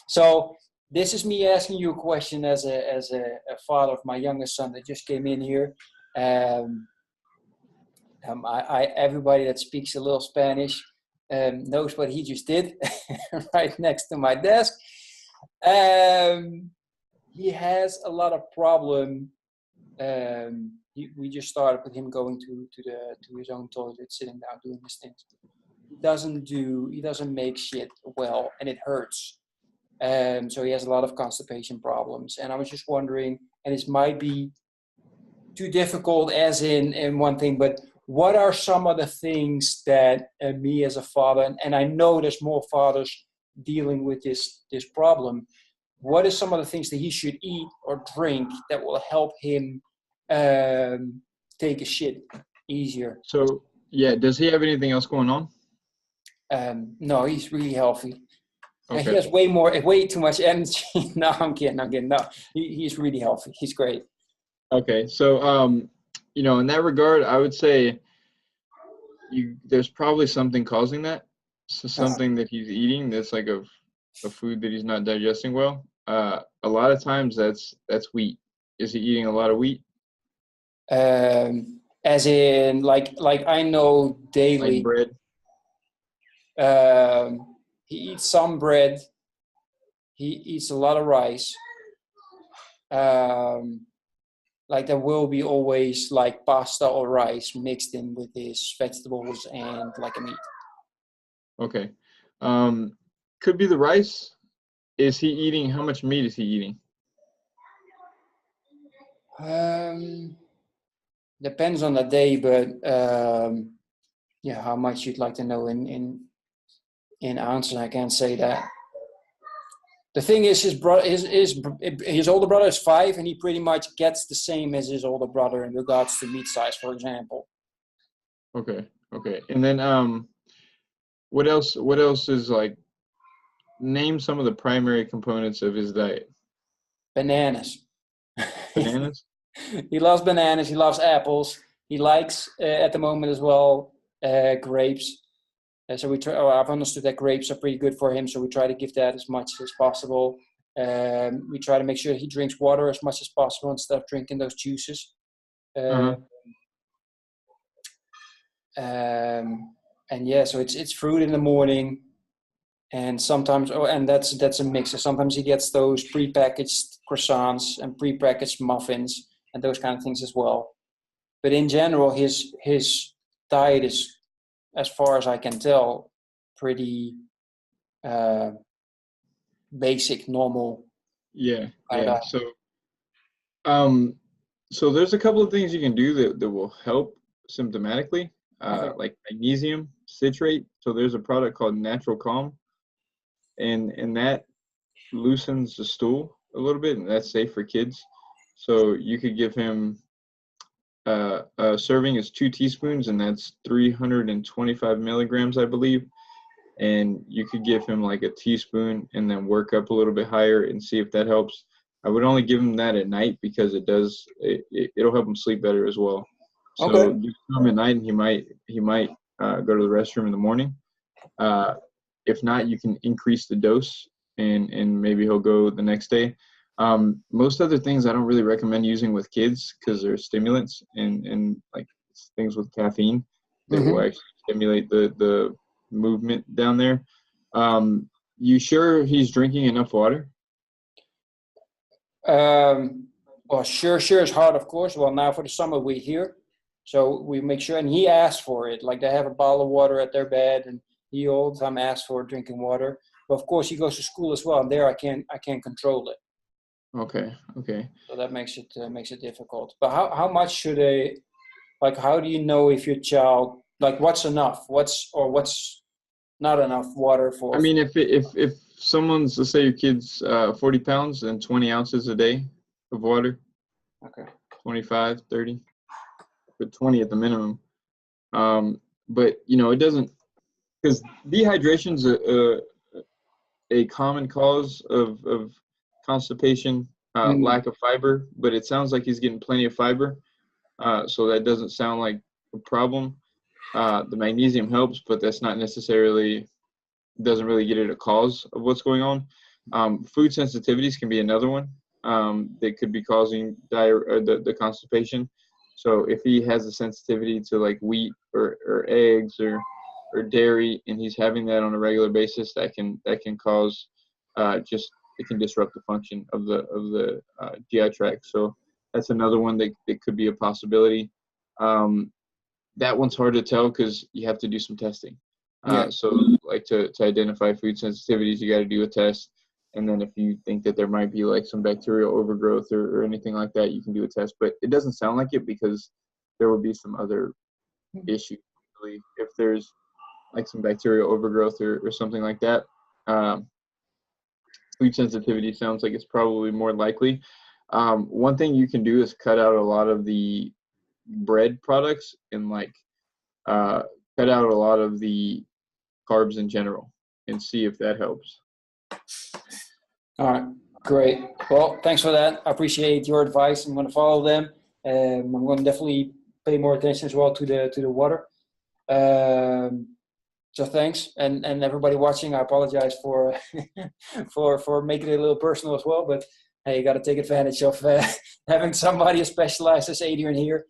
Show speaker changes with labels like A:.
A: So this is me asking you a question as a father of my youngest son that just came in here. Um, everybody that speaks a little Spanish knows what he just did right next to my desk. Um, he has a lot of problem. We just started with him going to his own toilet, sitting down, doing his things. He doesn't make shit well, and it hurts. So he has a lot of constipation problems. And I was just wondering, and this might be too difficult as in one thing, but what are some of the things that me as a father, and I know there's more fathers dealing with this problem, what are some of the things that he should eat or drink that will help him take a shit easier?
B: So, yeah, does he have anything else going on?
A: No, he's really healthy.
B: Okay.
A: He has way too much energy. No, I'm kidding. No, he's really healthy. He's great.
B: Okay. So, in that regard, I would say there's probably something causing that. So something that he's eating that's like a food that he's not digesting well. A lot of times that's wheat. Is he eating a lot of wheat?
A: As in, like I know daily.
B: Like bread?
A: He eats some bread. He eats a lot of rice. Like there will be always like pasta or rice mixed in with his vegetables and like a meat.
B: Okay. Could be the rice. Is he eating? How much meat is he eating?
A: Depends on the day, but yeah, how much you'd like to know in ounces, I can't say that. The thing is, his older brother is 5, and he pretty much gets the same as his older brother in regards to meat size, for example.
B: Okay. And then what else is like, name some of the primary components of his diet.
A: Bananas.
B: Bananas?
A: He loves bananas. He loves apples. He likes, at the moment as well, grapes. So I've understood that grapes are pretty good for him, so we try to give that as much as possible. We try to make sure he drinks water as much as possible instead of drinking those juices. And yeah, so it's fruit in the morning, and sometimes and that's a mix. So sometimes he gets those prepackaged croissants and prepackaged muffins and those kind of things as well. But in general, his diet is, as far as I can tell, pretty basic, normal.
B: Yeah. So there's a couple of things you can do that will help symptomatically, like magnesium citrate. So there's a product called Natural Calm, and that loosens the stool a little bit, and that's safe for kids. So you could give him a serving is 2 teaspoons, and that's 325 milligrams, I believe. And you could give him like a teaspoon and then work up a little bit higher and see if that helps. I would only give him that at night because it'll help him sleep better as well. So give him at night, and he might go to the restroom in the morning. If not, you can increase the dose, and maybe he'll go the next day. Most other things I don't really recommend using with kids because they're stimulants and like things with caffeine that will actually stimulate the movement down there. You sure he's drinking enough water?
A: Well, sure is hard, of course. Well, now for the summer we're here, so we make sure, and he asks for it. Like they have a bottle of water at their bed, and he all the time asks for drinking water. But of course, he goes to school as well, and there I can't control it.
B: Okay.
A: So that makes it difficult. But how much should how do you know if your child, like, what's enough, what's not enough water for?
B: I mean, if someone's, let's say your kid's 40 pounds and 20 ounces a day of water.
A: Okay.
B: 25, 30, but 20 at the minimum. But it doesn't, because dehydration's a common cause of constipation, lack of fiber, but it sounds like he's getting plenty of fiber. So that doesn't sound like a problem. The magnesium helps, but that's not necessarily, doesn't really get at a cause of what's going on. Food sensitivities can be another one that could be causing the constipation. So if he has a sensitivity to like wheat or eggs or dairy, and he's having that on a regular basis, that can cause it can disrupt the function of the GI tract. So that's another one that could be a possibility. That one's hard to tell because you have to do some testing. So like to identify food sensitivities, you got to do a test. And then if you think that there might be like some bacterial overgrowth or anything like that, you can do a test. But it doesn't sound like it because there would be some other issues. If there's like some bacterial overgrowth or something like that, food sensitivity sounds like it's probably more likely. One thing you can do is cut out a lot of the bread products and like cut out a lot of the carbs in general and see if that helps.
A: All right, great. Well, thanks for that. I appreciate your advice. I'm going to follow them. I'm going to definitely pay more attention as well to the water. So thanks, and everybody watching. I apologize for for making it a little personal as well. But hey, you got to take advantage of having somebody as specialized as Adrian here.